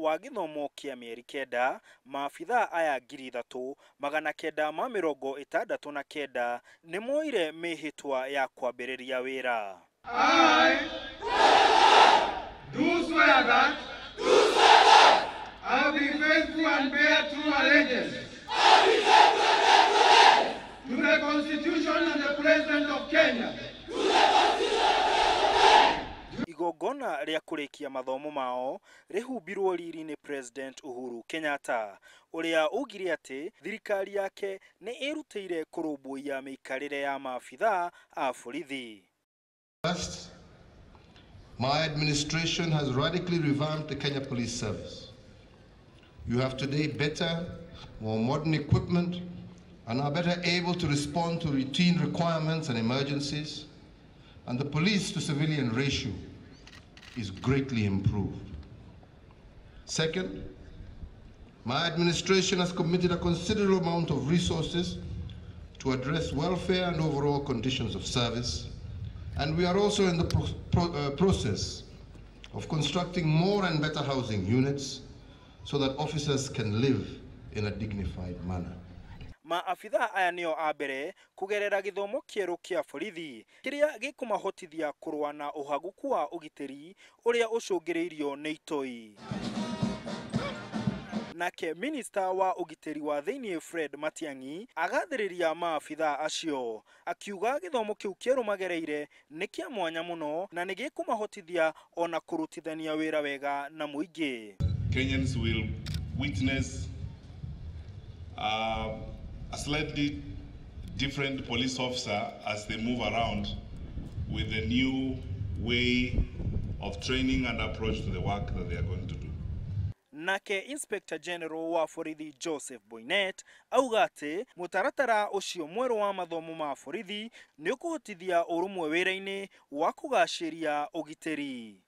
wa githomo kia mieri kenda, maabitha aya 3,969 nimoire mihitwa ya kwambiriria wira. I do swear that I will be faithful and bear true allegiance to the Constitution and the President of Kenya. Igongona ria kurikia mathomo mao rihumbirwo riri ni President Uhuru Kenyatta, uria ugire ati thirikari yake ni irutire kurumbuia mikarire ya maabitha a borithi. First, my administration has radically revamped the Kenya Police Service. You have today better, more modern equipment and are better able to respond to routine requirements and emergencies, and the police to civilian ratio is greatly improved. Second, my administration has committed a considerable amount of resources to address welfare and overall conditions of service, and we are also in the process of constructing more and better housing units so that officers can live in a dignified manner. Maabitha aya nio abere kugerera githomo kieru kia borithi kiria gikumahotithia kurwa na uhaguku wa ugiteri uria ucungiriirio ni itoi. Nake Minister wa ugiteri wa thiini Fred Matiang'i agathiriria maabitha acio akiuga githomo kiu kieru magereire ni kia mwanya muno na ni gikumahotithia ona kurutithania wira wega na muingi. Kenyans will witness a slightly different police officer as they move around with a new way of training and approach to the work that they are going to do. Nake Inspector General wa borithi Joseph Boynet auga ati mutaratara ucio mweru wa mathomo ma borithi ni ukuhotithia urumwe wira-ini wa kugashiria ugiteri.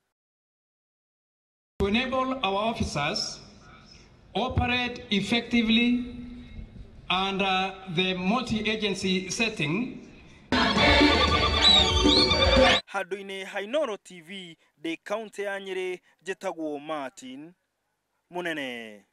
To enable our officers operate effectively under the multi-agency setting. Handu-ini ha Inooro TV de county ya Nyeri, gitagwo Martin Munene.